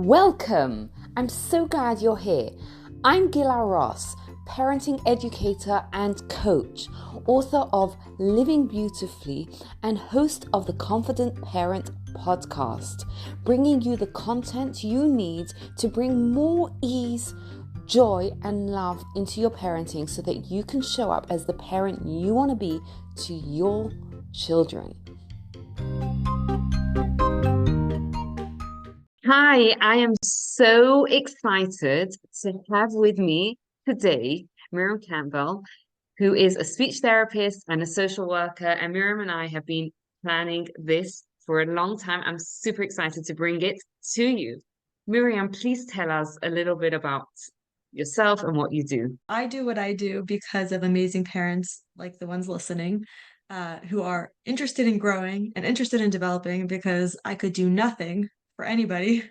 Welcome! I'm so glad you're here. I'm Gila Ross, parenting educator and coach, author of Living Beautifully and host of the Confident Parent podcast, bringing you the content you need to bring more ease, joy and love into your parenting so that you can show up as the parent you want to be to your children. Hi, I am so excited to have with me today Miriam Campbell, who is a speech therapist and a social worker. And Miriam and I have been planning this for a long time. I'm super excited to bring it to you. Miriam, please tell us a little bit about yourself and what you do. I do what I do because of amazing parents like the ones listening, who are interested in growing and interested in developing, because I could do nothing for anybody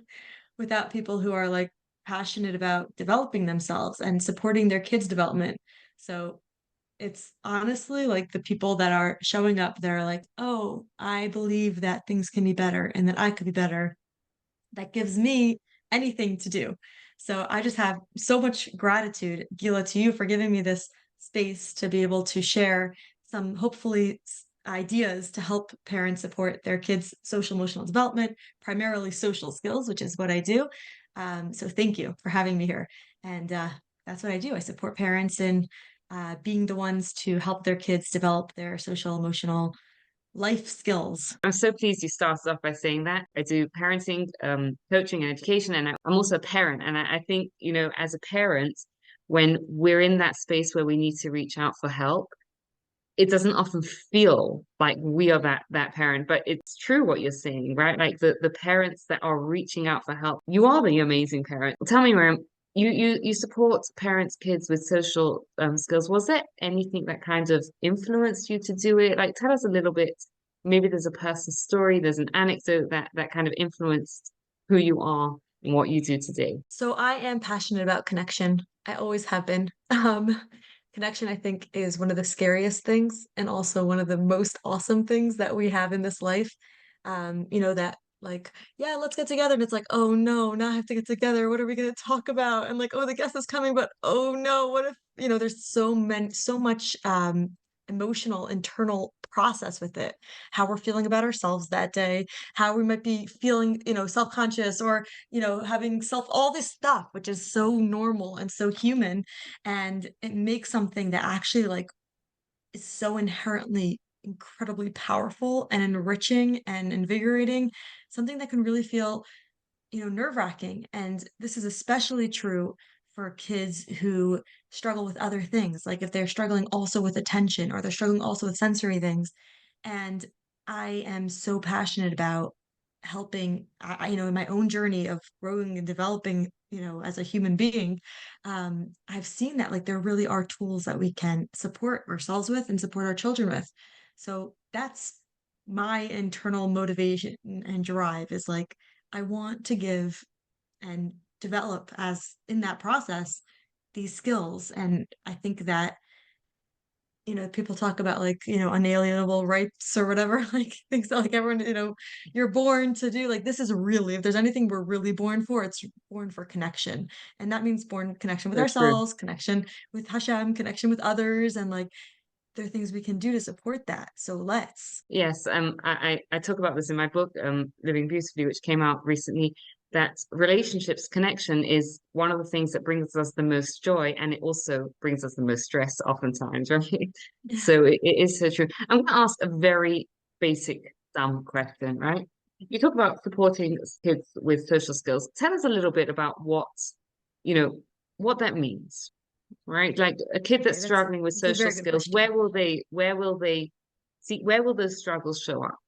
without people who are like passionate about developing themselves and supporting their kids' development. So it's honestly like the people that are showing up, they're like, oh, I believe that things can be better and that I could be better. That gives me anything to do. So I just have so much gratitude, Gila, to you for giving me this space to be able to share some hopefully ideas to help parents support their kids' social emotional development, primarily social skills, which is what I do. So thank you for having me here. And that's what I do. I support parents in being the ones to help their kids develop their social emotional life skills. I'm so pleased you started off by saying that. I do parenting, coaching, and education, and I'm also a parent. And I think, as a parent, when we're in that space where we need to reach out for help, it doesn't often feel like we are that parent, but it's true what you're saying, right? Like the parents that are reaching out for help, you are the amazing parent. Tell me, Miriam, you support parents, kids with social skills. Was there anything that kind of influenced you to do it? Like, tell us a little bit. Maybe there's a personal story, there's an anecdote that kind of influenced who you are and what you do today. So I am passionate about connection. I always have been. Connection, I think, is one of the scariest things and also one of the most awesome things that we have in this life. That like, yeah, let's get together. And it's like, oh no, now I have to get together. What are we going to talk about? And like, oh, the guest is coming, but oh no, what if, there's so much emotional internal process with it, how we're feeling about ourselves that day, how we might be feeling, self-conscious or having all this stuff, which is so normal and so human. And it makes something that actually like is so inherently incredibly powerful and enriching and invigorating, something that can really feel, nerve-wracking. And this is especially true for kids who struggle with other things, like if they're struggling also with attention or they're struggling also with sensory things. And I am so passionate about helping, in my own journey of growing and developing, as a human being, I've seen that like there really are tools that we can support ourselves with and support our children with. So that's my internal motivation and drive is like, I want to give and develop as in that process these skills. And I think that people talk about like, unalienable rights or whatever, like things that like everyone, you're born to do. Like this is really, if there's anything we're really born for, it's born for connection. And that means born connection with So true. ourselves, connection with Hashem, connection with others, and like there are things we can do to support that. So let's. Yes, I talk about this in my book, Living Beautifully, which came out recently, that relationships connection is one of the things that brings us the most joy, and it also brings us the most stress oftentimes, right? Yeah. So it is so true. I'm going to ask a very basic, dumb question, right? You talk about supporting kids with social skills. Tell us a little bit about you know, what that means, right? Like a kid Okay, that's struggling with that's a social very good skills, question. where will those struggles show up?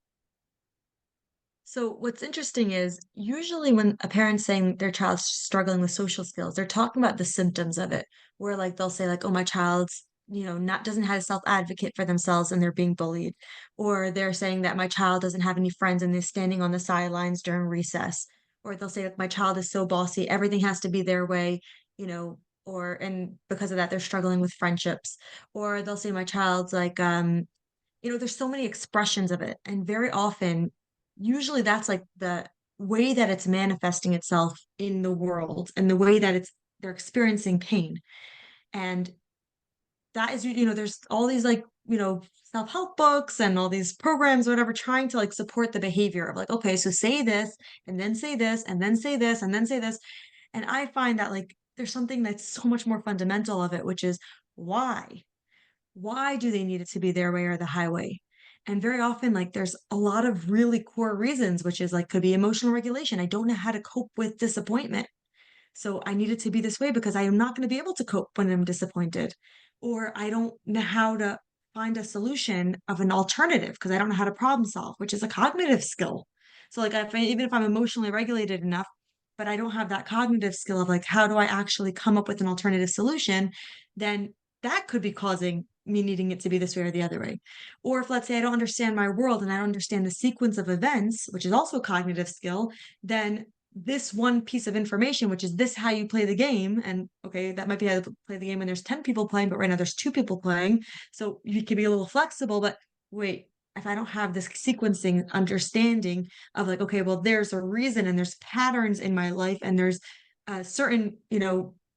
So what's interesting is usually when a parent's saying their child's struggling with social skills, they're talking about the symptoms of it, where like they'll say like, oh, my child's, not doesn't have a self-advocate for themselves and they're being bullied. Or they're saying that my child doesn't have any friends and they're standing on the sidelines during recess. Or they'll say like my child is so bossy, everything has to be their way, and because of that, they're struggling with friendships. Or they'll say my child's like there's so many expressions of it. And very often, usually that's like the way that it's manifesting itself in the world and the way that they're experiencing pain. And that is, there's all these like, self-help books and all these programs, whatever, trying to like support the behavior of like, okay, so say this and then say this and then say this and then say this. And I find that like there's something that's so much more fundamental of it, which is why? Why do they need it to be their way or the highway? And very often, like, there's a lot of really core reasons, which is like, could be emotional regulation. I don't know how to cope with disappointment. So I need it to be this way because I am not going to be able to cope when I'm disappointed. Or I don't know how to find a solution of an alternative because I don't know how to problem solve, which is a cognitive skill. So like even if I'm emotionally regulated enough, but I don't have that cognitive skill of like how do I actually come up with an alternative solution, then that could be causing me needing it to be this way or the other way. Or if let's say I don't understand my world and I don't understand the sequence of events, which is also a cognitive skill, then this one piece of information, which is this how you play the game. And okay, that might be how to play the game when there's 10 people playing, but right now there's 2 people playing. So you can be a little flexible, but wait, if I don't have this sequencing understanding of like, okay, well, there's a reason and there's patterns in my life and there's a certain,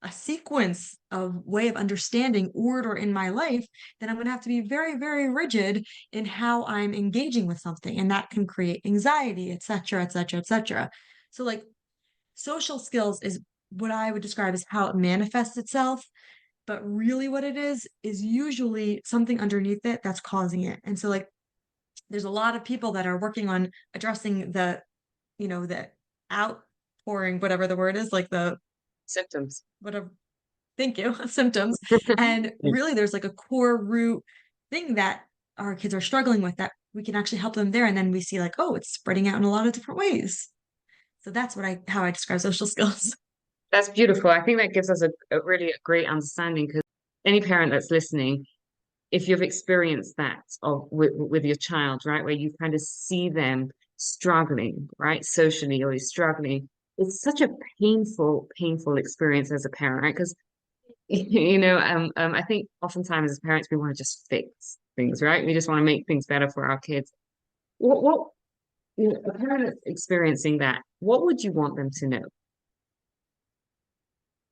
a sequence of way of understanding order in my life, then I'm going to have to be very, very rigid in how I'm engaging with something. And that can create anxiety, et cetera, et cetera, et cetera. So like social skills is what I would describe as how it manifests itself. But really what it is usually something underneath it that's causing it. And so like there's a lot of people that are working on addressing the outpouring, whatever the word is, like the Symptoms. whatever, thank you, symptoms. And really there's like a core root thing that our kids are struggling with that we can actually help them there. And then we see like, oh, it's spreading out in a lot of different ways. So that's how I describe social skills. That's beautiful. I think that gives us a really great understanding because any parent that's listening, if you've experienced that with your child, right, where you kind of see them struggling, right, socially, or he's struggling, it's such a painful experience as a parent, right? Because I think oftentimes as parents we want to just fix things, right? We just want to make things better for our kids. What a parent that's experiencing that, what would you want them to know?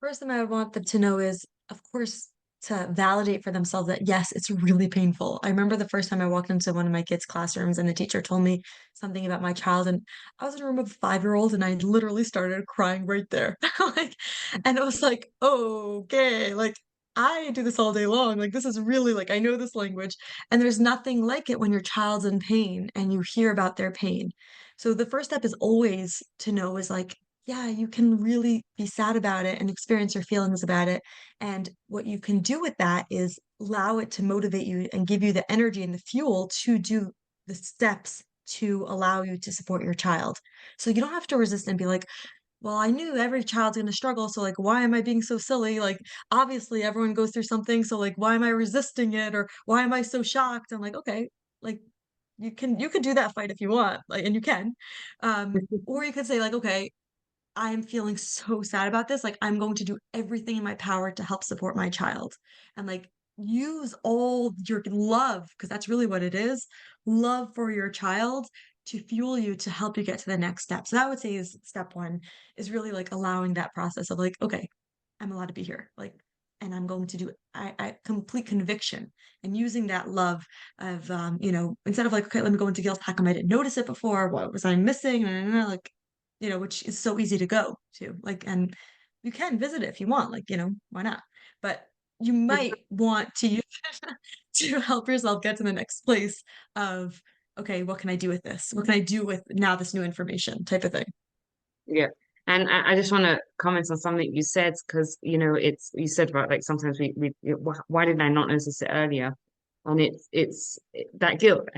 First thing I would want them to know is, of course, to validate for themselves that yes, it's really painful. I remember the first time I walked into one of my kids' classrooms and the teacher told me something about my child, and I was in a room of a 5-year-old and I literally started crying right there. Like, and it was like, okay, like I do this all day long. Like this is really like I know this language, and there's nothing like it when your child's in pain and you hear about their pain. So the first step is always to know is like yeah, you can really be sad about it and experience your feelings about it. And what you can do with that is allow it to motivate you and give you the energy and the fuel to do the steps to allow you to support your child. So you don't have to resist and be like, well, I knew every child's going to struggle. So, like, why am I being so silly? Like, obviously, everyone goes through something. So, like, why am I resisting it? Or why am I so shocked? I'm like, okay, like, you can do that fight if you want, like, and you can. Or you could say, like, okay, I'm feeling so sad about this. Like, I'm going to do everything in my power to help support my child. And like, use all your love, because that's really what it is, love for your child to fuel you to help you get to the next step. So that would say is step one is really like allowing that process of like, okay, I'm allowed to be here. Like, and I'm going to do I complete conviction and using that love of instead of like, okay, let me go into guilt. How come I didn't notice it before? What was I missing? Like which is so easy to go to. Like, and you can visit it if you want, like, why not? But you might want to use it to help yourself get to the next place of, okay, what can I do with this? What can I do with now this new information type of thing? Yeah. And I just want to comment on something you said because it's you said about like sometimes why did I not notice it earlier? And it's that guilt.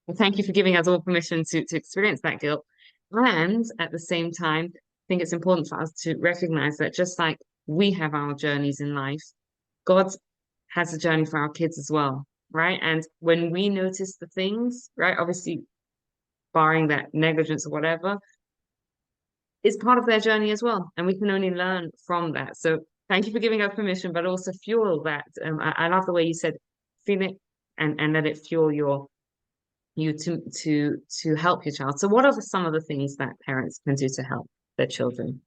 And thank you for giving us all permission to experience that guilt. And at the same time, I think it's important for us to recognize that just like we have our journeys in life, God has a journey for our kids as well, right? And when we notice the things, right, obviously barring that negligence or whatever, is part of their journey as well. And we can only learn from that. So thank you for giving us permission, but also fuel that. I love the way you said, feel it and let it fuel you to help your child. So what are some of the things that parents can do to help their children?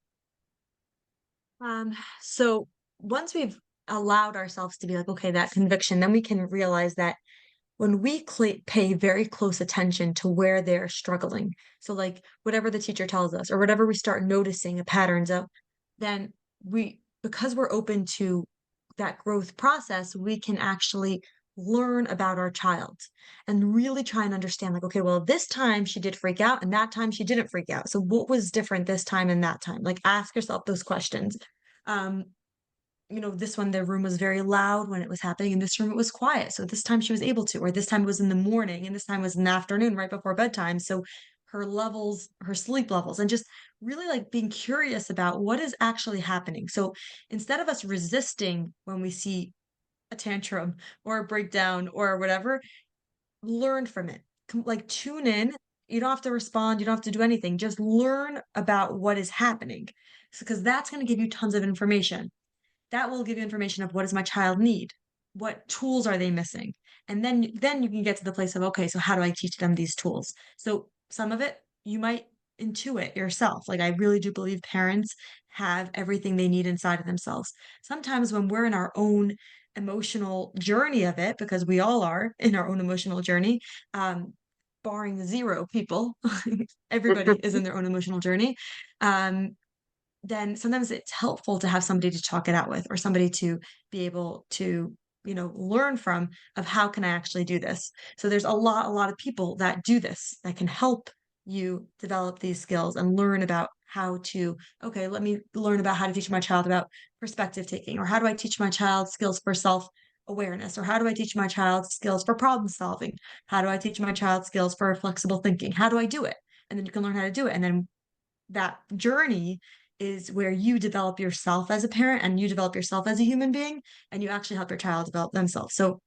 So once we've allowed ourselves to be like, okay, that conviction, then we can realize that when we pay very close attention to where they're struggling, so like whatever the teacher tells us or whatever we start noticing a patterns of, then because we're open to that growth process, we can actually learn about our child and really try and understand like, okay, well, this time she did freak out and that time she didn't freak out. So what was different this time and that time? Like ask yourself those questions. Um, this one, the room was very loud when it was happening, and this room it was quiet. So this time she was able to, or this time it was in the morning, and this time was in the afternoon, right before bedtime. So her sleep levels, and just really like being curious about what is actually happening. So instead of us resisting when we see a tantrum or a breakdown or whatever, learn from it. Like tune in. You don't have to respond. You don't have to do anything. Just learn about what is happening. Because that's going to give you tons of information. That will give you information of what does my child need? What tools are they missing? And then you can get to the place of, okay, so how do I teach them these tools? So some of it you might intuit yourself. Like I really do believe parents have everything they need inside of themselves. Sometimes when we're in our own emotional journey of it, because we all are in our own emotional journey, barring zero people, everybody is in their own emotional journey. Um, then sometimes it's helpful to have somebody to talk it out with or somebody to be able to learn from of how can I actually do this. So there's a lot of people that do this that can help you develop these skills and learn about how to, okay, let me learn about how to teach my child about perspective taking, or how do I teach my child skills for self awareness, or how do I teach my child skills for problem solving, how do I teach my child skills for flexible thinking, how do I do it? And then you can learn how to do it, and then that journey is where you develop yourself as a parent and you develop yourself as a human being, and you actually help your child develop themselves. So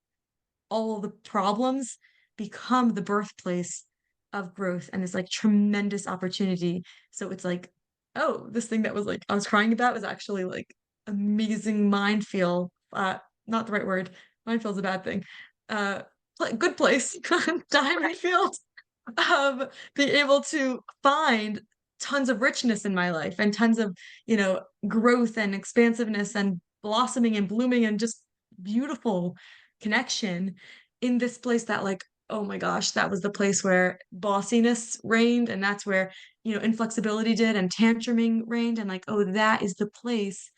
all of the problems become the birthplace of growth and this like tremendous opportunity. So it's like, oh, this thing that was like I was crying about was actually like amazing minefield. Not the right word. Minefield is a bad thing. Uh, good place. Diamond field. Being able to find tons of richness in my life and tons of, growth and expansiveness and blossoming and blooming and just beautiful connection in this place that like, oh my gosh, that was the place where bossiness reigned, and that's where, inflexibility did and tantruming reigned, and like, oh, that is the place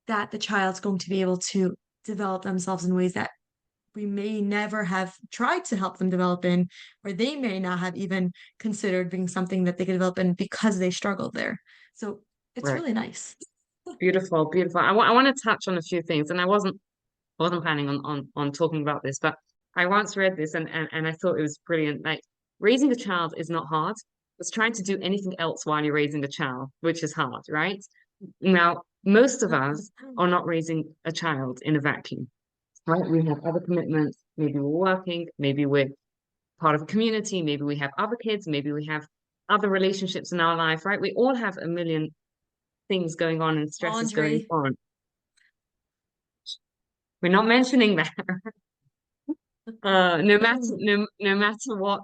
that the child's going to be able to develop themselves in ways that we may never have tried to help them develop in, or they may not have even considered being something that they could develop in because they struggled there. So it's Right. really nice. Beautiful, beautiful. I want to touch on a few things, and I wasn't planning on talking about this, but I once read this and I thought it was brilliant. Like raising a child is not hard. It's trying to do anything else while you're raising a child, which is hard, right? Now, most of us are not raising a child in a vacuum, right? We have other commitments. Maybe we're working, maybe we're part of a community, maybe we have other kids, maybe we have other relationships in our life, right? We all have a million things going on and stresses going Laundry. on. We're not mentioning that. No matter what,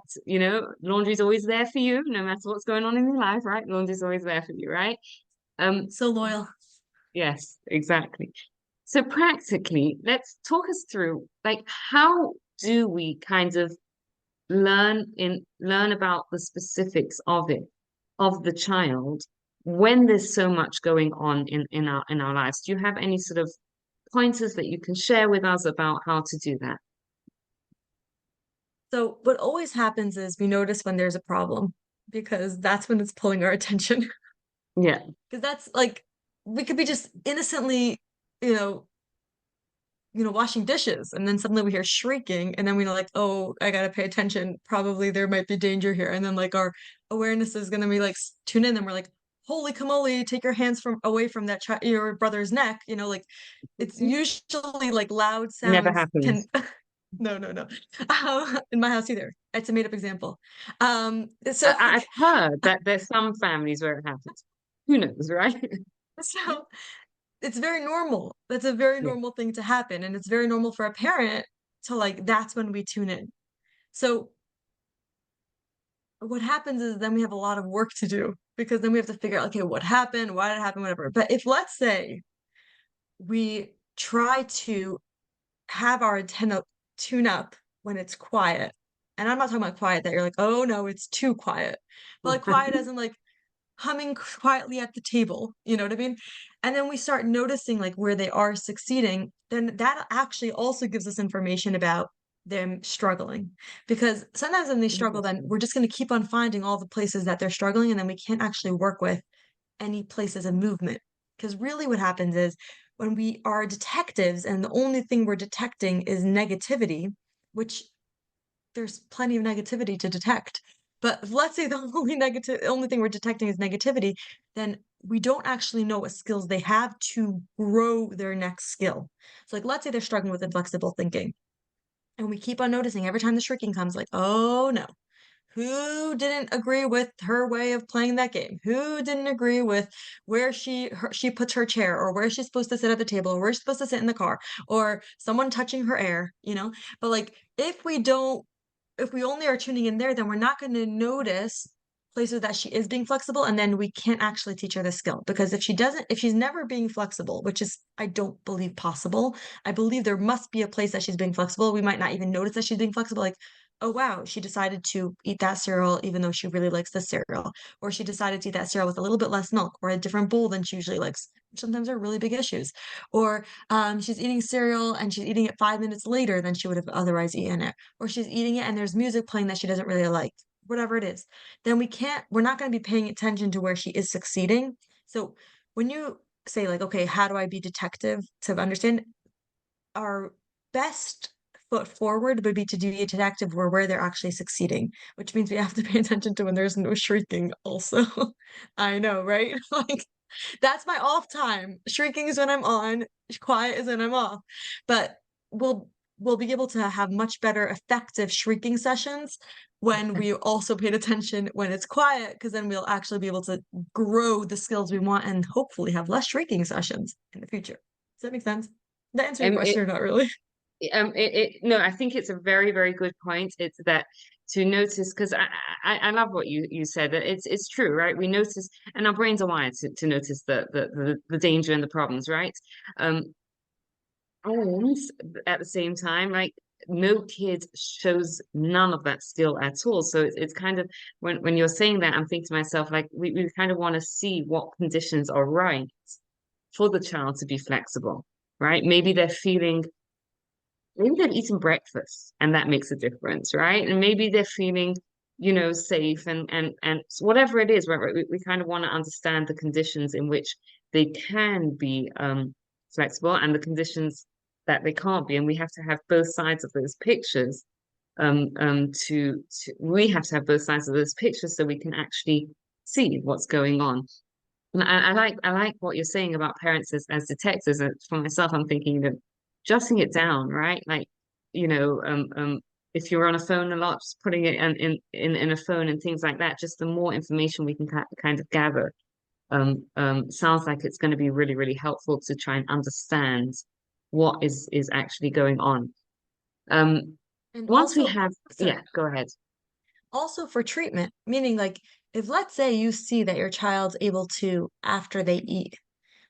laundry's always there for you, no matter what's going on in your life, right? Laundry's always there for you, right? So loyal. Yes, exactly. So practically, let's talk us through like how do we kind of learn about the specifics of it, of the child when there's so much going on in our lives. Do you have any sort of pointers that you can share with us about how to do that? So what always happens is we notice when there's a problem because that's when it's pulling our attention. Yeah, Because that's like we could be just innocently, you know, washing dishes, and then suddenly we hear shrieking, and then we know like, oh, I gotta pay attention. Probably there might be danger here. And then like our awareness is gonna be like tune in, and we're like, holy camole, take your hands from away from that your brother's neck. Like it's usually like loud never sounds can happens. no, no, no. In my house either. It's a made up example. So I've heard that there's some families where it happens. Who knows, right? so it's very normal. That's a very Yeah, normal thing to happen. And it's very normal for a parent to like, that's when we tune in. So what happens is then we have a lot of work to do because then we have to figure out, okay, what happened? Why did it happen? Whatever. But if let's say we try to have our antenna tune up when it's quiet, and I'm not talking about quiet that you're like, oh no, it's too quiet, but like quiet as in like humming quietly at the table, you know what I mean? And then we start noticing like where they are succeeding, then that actually also gives us information about them struggling. Because sometimes when they struggle, then Interesting. we're just going to keep on finding all the places that they're struggling, and then we can't actually work with any places of movement. Because really what happens is when we are detectives and the only thing we're detecting is negativity, which there's plenty of negativity to detect. But if let's say the only thing we're detecting is negativity, then we don't actually know what skills they have to grow their next skill. So like let's say they're struggling with inflexible thinking. And we keep on noticing every time the shrinking comes, like, oh no, who didn't agree with her way of playing that game? Who didn't agree with where she puts her chair, or where she's supposed to sit at the table, or where she's supposed to sit in the car, or someone touching her air, you know? But like if we only are tuning in there, then we're not going to notice places that she is being flexible, and then we can't actually teach her the skill. Because if she's never being flexible, which is, I don't believe possible, I believe there must be a place that she's being flexible. We might not even notice that she's being flexible. Like, oh wow, she decided to eat that cereal even though she really likes the cereal, or she decided to eat that cereal with a little bit less milk or a different bowl than she usually likes. Sometimes are really big issues. Or she's eating cereal and she's eating it 5 minutes later than she would have otherwise eaten it, or she's eating it and there's music playing that she doesn't really like, whatever it is. Then we're not going to be paying attention to where she is succeeding. So when you say like, okay, how do I be detective to understand, our best foot forward would be to do a detective where they're actually succeeding, which means we have to pay attention to when there's no shrieking also. I know, right? Like that's my off time. Shrinking is when I'm on, quiet is when I'm off. But we'll be able to have much better effective shrieking sessions when we also paid attention when it's quiet, because then we'll actually be able to grow the skills we want and hopefully have less shrieking sessions in the future. Does that make sense? Did that answer your It question or not really? no, I think it's a very, very good point. It's that to notice, because I love what you said, that it's true, right? We notice, and our brains are wired to notice the danger and the problems, right? Um, and at the same time, like no kid shows none of that skill at all. So it's kind of when you're saying that, I'm thinking to myself, like we kind of want to see what conditions are right for the child to be flexible, right? Maybe they've eaten breakfast and that makes a difference, right? And maybe they're feeling, safe and whatever it is, right? We kind of want to understand the conditions in which they can be flexible and the conditions that they can't be. And we have to have both sides of those pictures. We have to have both sides of those pictures so we can actually see what's going on. And I like what you're saying about parents as detectives. And for myself, I'm thinking, jotting it down, right? Like, if you're on a phone a lot, just putting it in a phone and things like that. Just the more information we can kind of gather, sounds like it's going to be really, really helpful to try and understand what is actually going on. Um, And once we also, have, yeah, sorry, go ahead. also for treatment, meaning like if let's say you see that your child's able to, after they eat,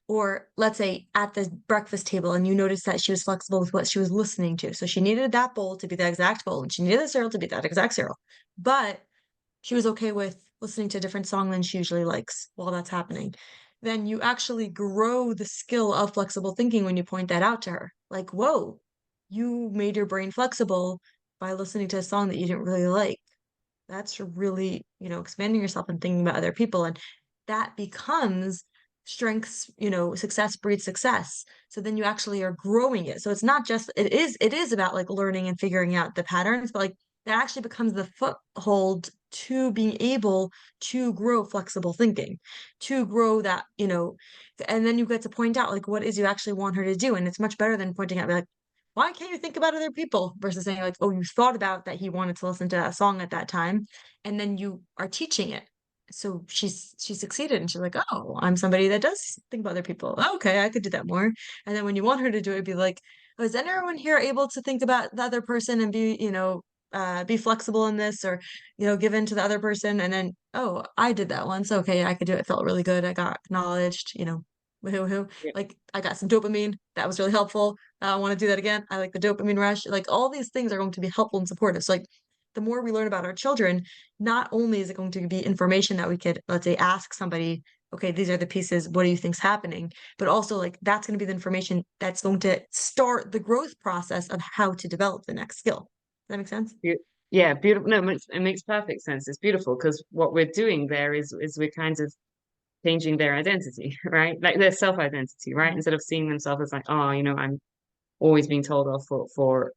or let's say at the breakfast table and you noticed that she was flexible with what she was listening to. So she needed that bowl to be the exact bowl and she needed the cereal to be that exact cereal. But she was okay with listening to a different song than she usually likes while that's happening. Then you actually grow the skill of flexible thinking when you point that out to her. Like, whoa, you made your brain flexible by listening to a song that you didn't really like. That's really, expanding yourself and thinking about other people. And that becomes strengths, success breeds success. So then you actually are growing it. So it's not just, it is about like learning and figuring out the patterns, but like that actually becomes the foothold to being able to grow flexible thinking, to grow that, and then you get to point out like what is you actually want her to do. And it's much better than pointing out like, why can't you think about other people versus saying like, oh, you thought about that he wanted to listen to that song at that time, and then you are teaching it. So she succeeded and she's like, oh, I'm somebody that does think about other people. Oh, okay, I could do that more. And then when you want her to do it, be like, oh, is anyone here able to think about the other person and be, be flexible in this, or give in to the other person, and then, oh, I did that once. Okay, I could do it. It felt really good. I got acknowledged, woohoo, woohoo. Yeah. Like I got some dopamine. That was really helpful. I want to do that again. I like the dopamine rush. Like all these things are going to be helpful and supportive. So like the more we learn about our children, not only is it going to be information that we could, let's say, ask somebody, okay, these are the pieces. What do you think's happening? But also like that's going to be the information that's going to start the growth process of how to develop the next skill. Does that make sense? Yeah, beautiful. No, it makes perfect sense. It's beautiful because what we're doing there is we're kind of changing their identity, right? Like their self-identity, right? Instead of seeing themselves as like, oh, I'm always being told off for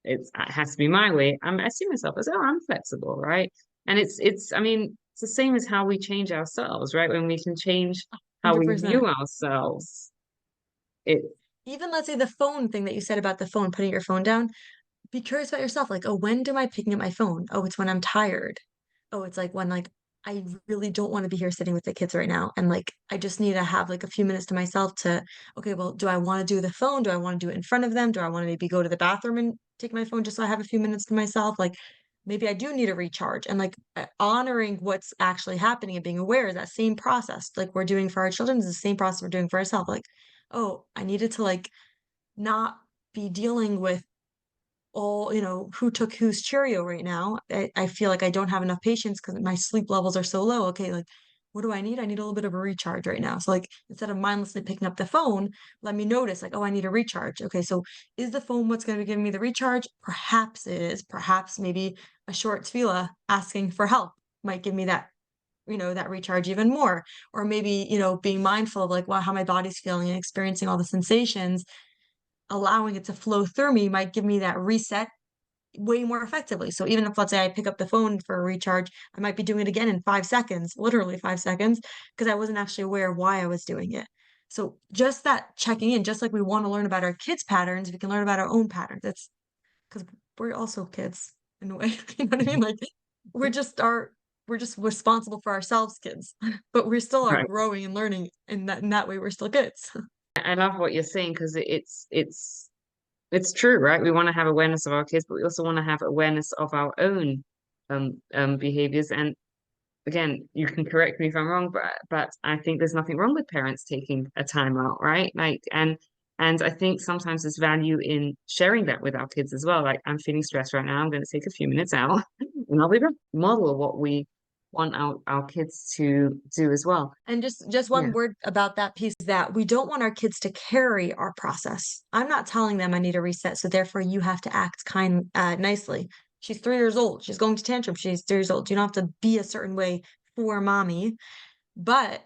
it has to be my way. I see myself as, oh, I'm flexible, right? And I mean, it's the same as how we change ourselves, right? When we can change how we 100%. view ourselves, it Even let's say the phone thing that you said about the phone, putting your phone down, be curious about yourself. Like, oh, when am I picking up my phone? Oh, it's when I'm tired. Oh, it's like when like I really don't want to be here sitting with the kids right now. And like I just need to have like a few minutes to myself to, okay, well, do I want to do the phone? Do I want to do it in front of them? Do I want to maybe go to the bathroom and take my phone just so I have a few minutes to myself? Like maybe I do need a recharge, and like honoring what's actually happening and being aware is that same process like we're doing for our children is the same process we're doing for ourselves. Like, oh, I needed to like not be dealing with all, who took whose Cheerio right now. I feel like I don't have enough patience because my sleep levels are so low. Okay, like what do I need? I need a little bit of a recharge right now. So like instead of mindlessly picking up the phone, let me notice like, oh, I need a recharge. Okay, so is the phone what's going to be giving me the recharge? Perhaps it is. Perhaps maybe a short tefillah asking for help might give me that, that recharge even more. Or maybe, being mindful of like, wow, how my body's feeling and experiencing all the sensations, allowing it to flow through me might give me that reset way more effectively. So even if let's say I pick up the phone for a recharge, I might be doing it again in 5 seconds, literally 5 seconds, because I wasn't actually aware of why I was doing it. So just that checking in, just like we want to learn about our kids' patterns, we can learn about our own patterns. It's because we're also kids in a way. You know what I mean? Like we're just responsible for ourselves, kids, but we still are right. growing and learning, and that way we're still kids. I love what you're saying because it's true, right? We want to have awareness of our kids, but we also want to have awareness of our own behaviors. And again, you can correct me if I'm wrong, but I think there's nothing wrong with parents taking a time out, right? Like and I think sometimes there's value in sharing that with our kids as well. Like I'm feeling stressed right now. I'm going to take a few minutes out and I'll be back. Model what we want our kids to do as well. And just one Yeah. word about that piece is that we don't want our kids to carry our process. I'm not telling them I need a reset, so therefore you have to act nicely. She's 3 years old. She's going to tantrum. She's 3 years old. You don't have to be a certain way for mommy. But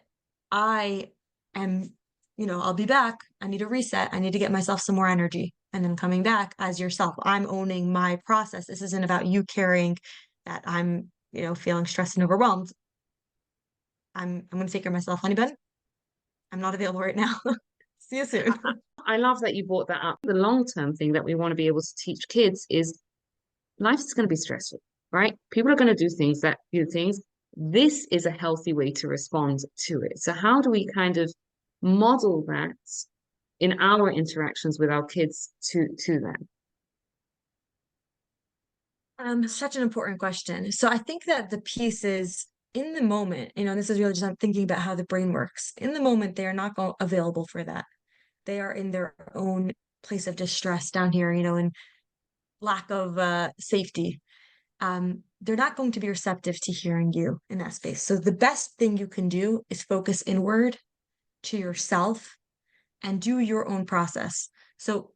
I am, I'll be back. I need a reset. I need to get myself some more energy. And then coming back as yourself. I'm owning my process. This isn't about you carrying that I'm, feeling stressed and overwhelmed. I'm gonna take care of myself, honey bun. I'm not available right now. See you soon. I love that you brought that up. The long-term thing that we want to be able to teach kids is life is going to be stressful, right? People are going to do things. This is a healthy way to respond to it. So how do we kind of model that in our interactions with our kids to them? Such an important question. So I think that the piece is in the moment, this is really just I'm thinking about how the brain works. In the moment, they are not available for that. They are in their own place of distress down here, and lack of safety. They're not going to be receptive to hearing you in that space. So the best thing you can do is focus inward to yourself and do your own process. So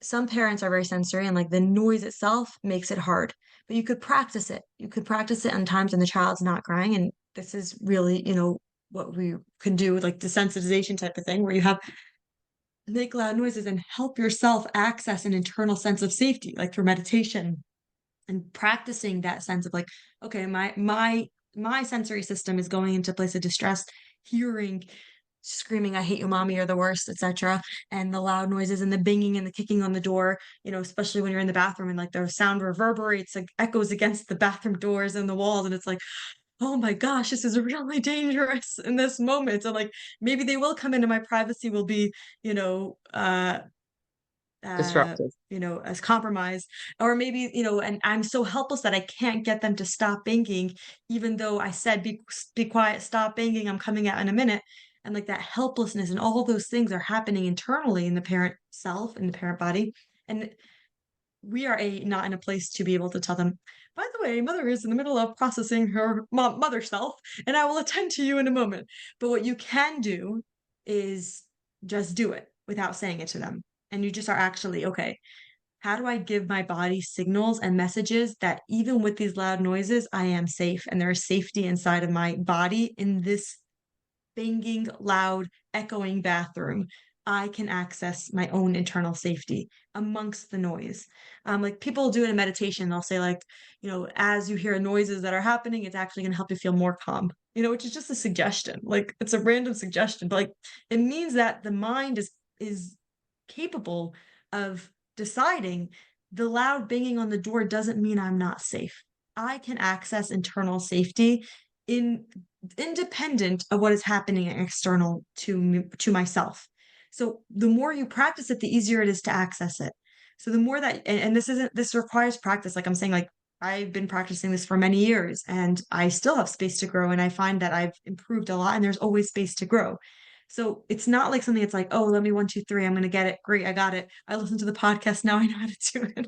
some parents are very sensory, and like the noise itself makes it hard, but you could practice it. You could practice it on times when the child's not crying. And this is really, what we can do, like desensitization type of thing, where you have make loud noises and help yourself access an internal sense of safety, like through meditation and practicing that sense of like, okay, my sensory system is going into a place of distress, hearing screaming, I hate you, mommy, you're the worst, etc. And the loud noises and the banging and the kicking on the door, especially when you're in the bathroom and like the sound reverberates, like echoes against the bathroom doors and the walls. And it's like, oh my gosh, this is really dangerous in this moment. And like maybe they will come into my privacy, will be, Disruptive. as compromise, or maybe, and I'm so helpless that I can't get them to stop banging, even though I said, be quiet, stop banging, I'm coming out in a minute. And like that helplessness and all those things are happening internally in the parent self, in the parent body. And we are not in a place to be able to tell them, by the way, mother is in the middle of processing her mother self, and I will attend to you in a moment. But what you can do is just do it without saying it to them. And you just are actually, okay, how do I give my body signals and messages that even with these loud noises, I am safe and there is safety inside of my body in this banging, loud, echoing bathroom? I can access my own internal safety amongst the noise. Like people do it in meditation, they'll say, like, as you hear noises that are happening, it's actually going to help you feel more calm, which is just a suggestion. Like it's a random suggestion, but like it means that the mind is capable of deciding the loud banging on the door doesn't mean I'm not safe. I can access internal safety in independent of what is happening external to me, to myself. So the more you practice it, the easier it is to access it. So the more that, and this requires practice. Like I'm saying, like I've been practicing this for many years and I still have space to grow. And I find that I've improved a lot and there's always space to grow. So it's not like something that's like, oh, let me 1, 2, 3, I'm going to get it. Great. I got it. I listened to the podcast. Now I know how to do it.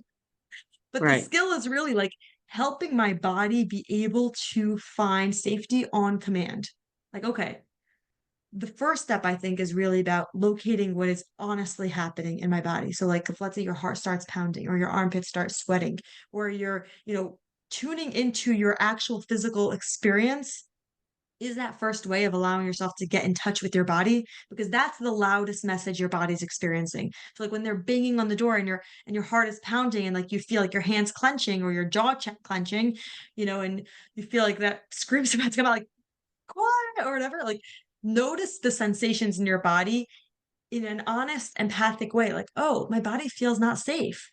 But the Right. skill is really like helping my body be able to find safety on command. Like, okay, the first step I think is really about locating what is honestly happening in my body. So, like, if let's say your heart starts pounding or your armpits start sweating, or you're, tuning into your actual physical experience, is that first way of allowing yourself to get in touch with your body, because that's the loudest message your body's experiencing. So like when they're banging on the door and your heart is pounding and like you feel like your hands clenching or your clenching, and you feel like that screams about to come out, like quiet or whatever, like notice the sensations in your body in an honest empathic way, like, oh, my body feels not safe.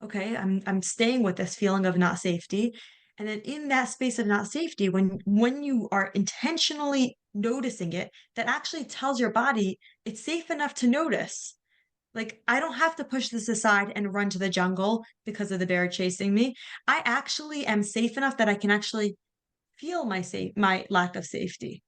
Okay, I'm staying with this feeling of not safety. And then in that space of not safety, when you are intentionally noticing it, that actually tells your body it's safe enough to notice. Like I don't have to push this aside and run to the jungle because of the bear chasing me. I actually am safe enough that I can actually feel my lack of safety.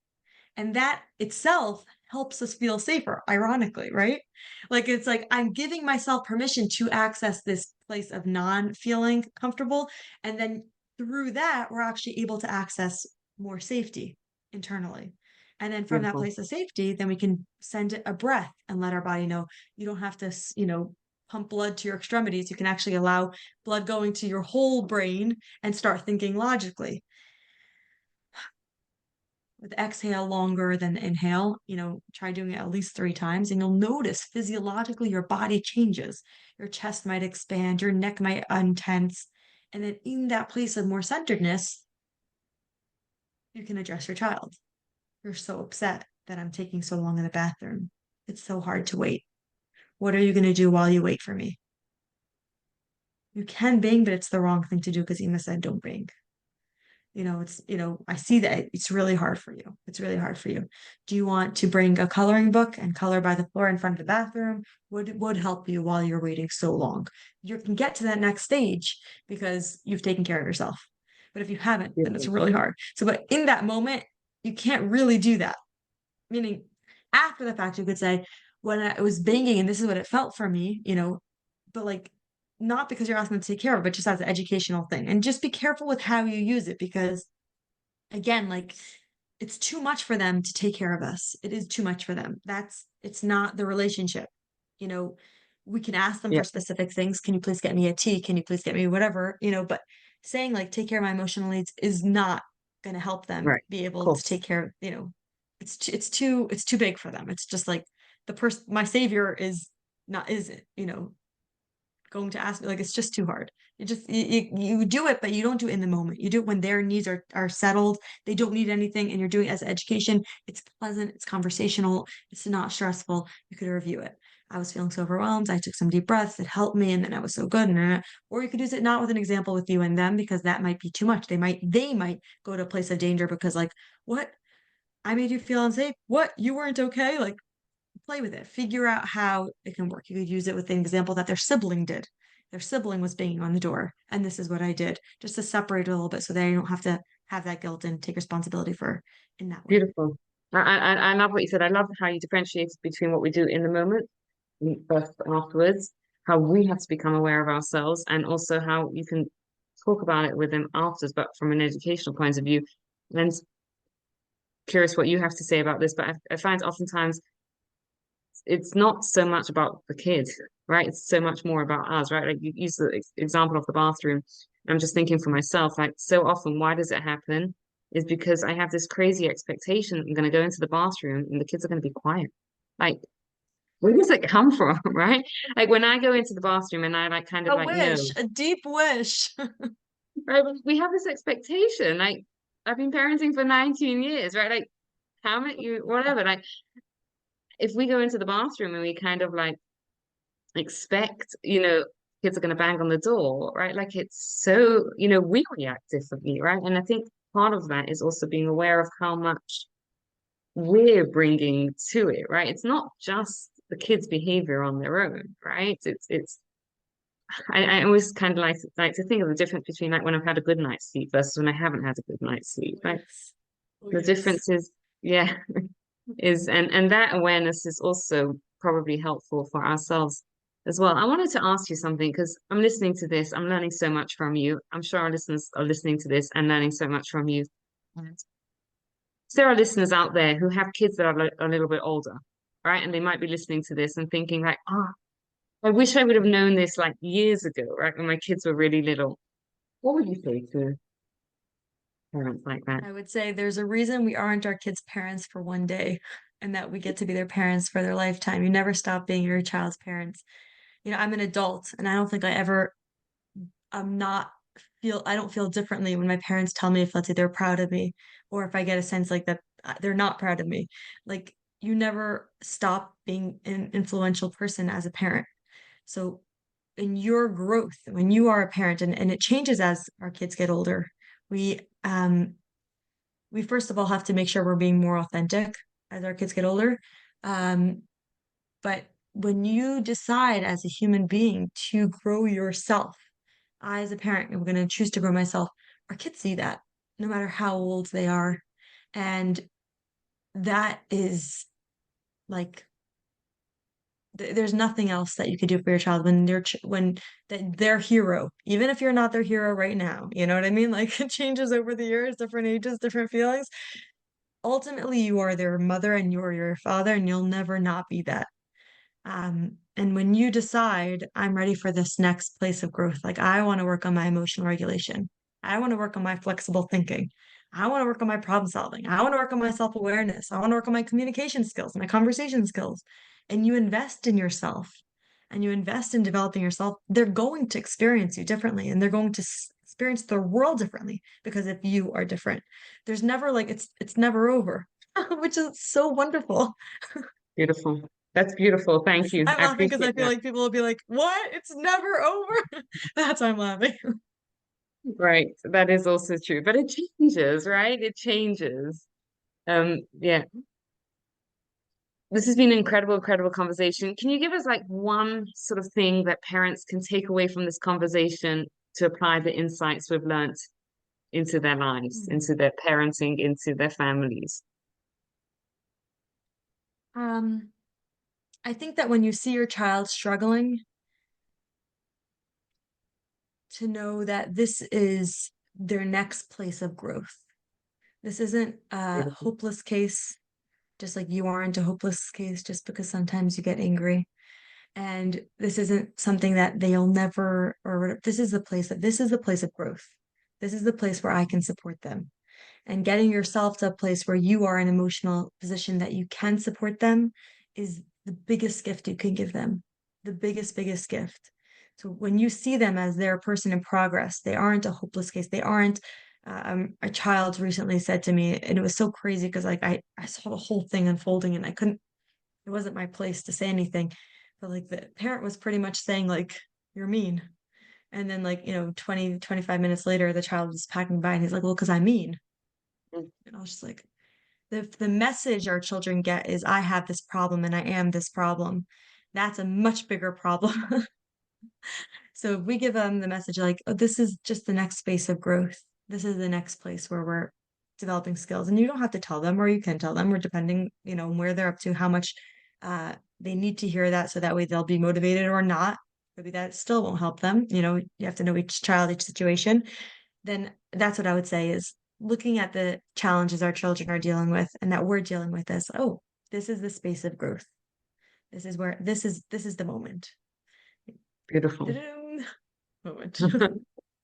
And that itself helps us feel safer, ironically, right? Like it's like I'm giving myself permission to access this place of non feeling comfortable. And then through that, we're actually able to access more safety internally. And then from that Beautiful. place of safety, then we can send it a breath and let our body know you don't have to, pump blood to your extremities. You can actually allow blood going to your whole brain and start thinking logically. With exhale longer than the inhale, try doing it at least 3 times, and you'll notice physiologically your body changes. Your chest might expand, your neck might untense. And then in that place of more centeredness, you can address your child. You're so upset that I'm taking so long in the bathroom. It's so hard to wait. What are you going to do while you wait for me? You can bang, but it's the wrong thing to do because Ema said don't bang. I see that it's really hard for you. It's really hard for you. Do you want to bring a coloring book and color by the floor in front of the bathroom? Would help you while you're waiting so long. You can get to that next stage because you've taken care of yourself. But if you haven't, then it's Beautiful. really hard. So, but in that moment, you can't really do that. Meaning, after the fact, you could say, when I was banging and this is what it felt for me, but like not because you're asking them to take care of it, but just as an educational thing. And just be careful with how you use it because again, like it's too much for them to take care of us. It is too much for them. It's not the relationship. You know, we can ask them Yeah. for specific things. Can you please get me a tea? Can you please get me whatever? But saying like take care of my emotional needs is not going to help them Right. be Of able to course. take care of, it's too big for them. It's just like my savior is not is it, going to ask me, like it's just too hard. You do it, but you don't do it in the moment. You do it when their needs are settled, they don't need anything, and you're doing it as education. It's pleasant, it's conversational, it's not stressful. You could review it. I was feeling so overwhelmed, I took some deep breaths, it helped me, and then I was so good. Or you could use it not with an example with you and them, because that might be too much. They might go to a place of danger because like, what? I made you feel unsafe. What? You weren't okay? Like play with it, figure out how it can work. You could use it with the example that their sibling did. Their sibling was banging on the door, and this is what I did, just to separate it a little bit so they don't have to have that guilt and take responsibility for in that way. Beautiful. I love what you said. I love how you differentiated between what we do in the moment, first afterwards, how we have to become aware of ourselves, and also how you can talk about it with them afterwards, but from an educational point of view. And curious what you have to say about this, but I find oftentimes it's not so much about the kid, right? It's so much more about us, right? Like you use the example of the bathroom. I'm just thinking for myself, like so often, why does it happen? Is because I have this crazy expectation that I'm going to go into the bathroom and the kids are going to be quiet. Like, where does it come from, right? Like when I go into the bathroom and I like kind of A like know, wish, a deep wish. right? We have this expectation. Like I've been parenting for 19 years, right? Like how many, whatever. Like if we go into the bathroom and we kind of like expect, kids are going to bang on the door, right? Like it's so, we react differently, right? And I think part of that is also being aware of how much we're bringing to it, right? It's not just the kids' behavior on their own, right? I always kind of like to think of the difference between like when I've had a good night's sleep versus when I haven't had a good night's sleep, Oh, right? yes. Oh, The yes. difference is, yeah, and that awareness is also probably helpful for ourselves as well. I wanted to ask you something because I'm listening to this, I'm learning so much from you. I'm sure our listeners are listening to this and learning so much from you. And there are listeners out there who have kids that are a little bit older, right? And they might be listening to this and thinking like, I wish I would have known this like years ago, right? When my kids were really little. What would you say to parents like that? I would say there's a reason we aren't our kids' parents for one day and that we get to be their parents for their lifetime. You never stop being your child's parents. I'm an adult and I don't think I'm not I don't feel differently when my parents tell me if, let's say, they're proud of me or if I get a sense like that they're not proud of me. Like you never stop being an influential person as a parent. So in your growth, when you are a parent and it changes as our kids get older, we we first of all have to make sure we're being more authentic as our kids get older. Um, but when you decide as a human being to grow yourself, I, as a parent, am going to choose to grow myself. Our kids see that no matter how old they are. And that is like, there's nothing else that you could do for your child when when their hero, even if you're not their hero right now, you know what I mean? Like it changes over the years, different ages, different feelings. Ultimately, you are their mother and you're your father, and you'll never not be that. And when you decide, I'm ready for this next place of growth, like I want to work on my emotional regulation, I want to work on my flexible thinking, I want to work on my problem solving, I want to work on my self-awareness, I want to work on my communication skills, my conversation skills, and you invest in yourself and you invest in developing yourself, they're going to experience you differently and they're going to experience the world differently because if you are different, there's never like it's never over, which is so wonderful. Beautiful. That's beautiful. Thank you. I'm I laughing because I appreciate feel that. like people will be like, "What? It's never over." That's why I'm laughing. Right. That is also true. But it changes, right? It changes. Yeah. This has been an incredible, incredible conversation. Can you give us like one sort of thing that parents can take away from this conversation to apply the insights we've learned into their lives, Hmm. into their parenting, into their families? Um, I think that when you see your child struggling, to know that this is their next place of growth. This isn't a Beautiful. hopeless case, just like you aren't a hopeless case just because sometimes you get angry. And this isn't something that they'll never, or this is the place of growth. This is the place where I can support them. And getting yourself to a place where you are in an emotional position that you can support them is the biggest gift you can give them. The biggest gift. So when you see them as their person in progress, they aren't a hopeless case. They aren't. A child recently said to me, and it was so crazy because like I saw the whole thing unfolding and I couldn't, it wasn't my place to say anything. But like the parent was pretty much saying like, you're mean. And then like, 20, 25 minutes later, the child was packing by and he's like, well, because I'm mean. Mm. And I was just like, the message our children get is, I have this problem and I am this problem, that's a much bigger problem. So if we give them the message like, oh, this is just the next space of growth. This is the next place where we're developing skills. And you don't have to tell them, or you can tell them, or depending, where they're up to, how much they need to hear that, so that way they'll be motivated or not. Maybe that still won't help them. You have to know each child, each situation. Then that's what I would say, is looking at the challenges our children are dealing with and that we're dealing with as, oh, this is the space of growth. This is the moment. Beautiful. Moment.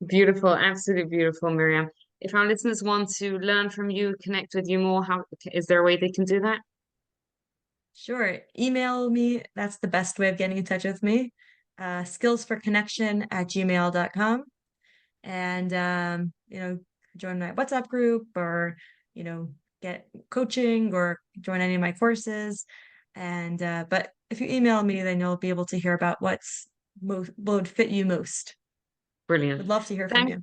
Beautiful, absolutely beautiful, Miriam. If our listeners want to learn from you, connect with you more, is there a way they can do that? Sure. Email me. That's the best way of getting in touch with me. skillsforconnection@gmail.com. And, join my WhatsApp group, or, get coaching, or join any of my courses. And, but if you email me, then you'll be able to hear about what would fit you most. Brilliant. Would love to hear from you.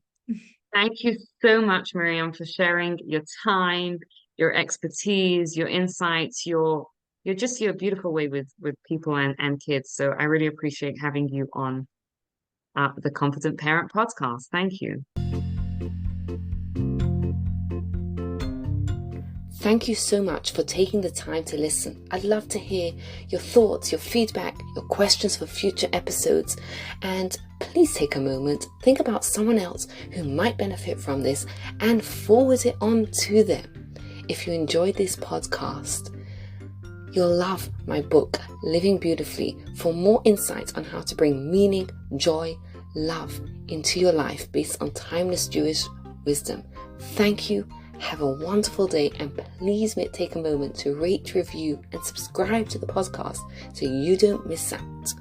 Thank you so much, Miriam, for sharing your time, your expertise, your insights, your beautiful way with people and kids. So I really appreciate having you on the Confident Parent podcast. Thank you. Thank you so much for taking the time to listen. I'd love to hear your thoughts, your feedback, your questions for future episodes. And please take a moment, think about someone else who might benefit from this, and forward it on to them. If you enjoyed this podcast, you'll love my book, Living Beautifully, for more insights on how to bring meaning, joy, love into your life based on timeless Jewish wisdom. Thank you. Have a wonderful day, and please take a moment to rate, review, and subscribe to the podcast so you don't miss out.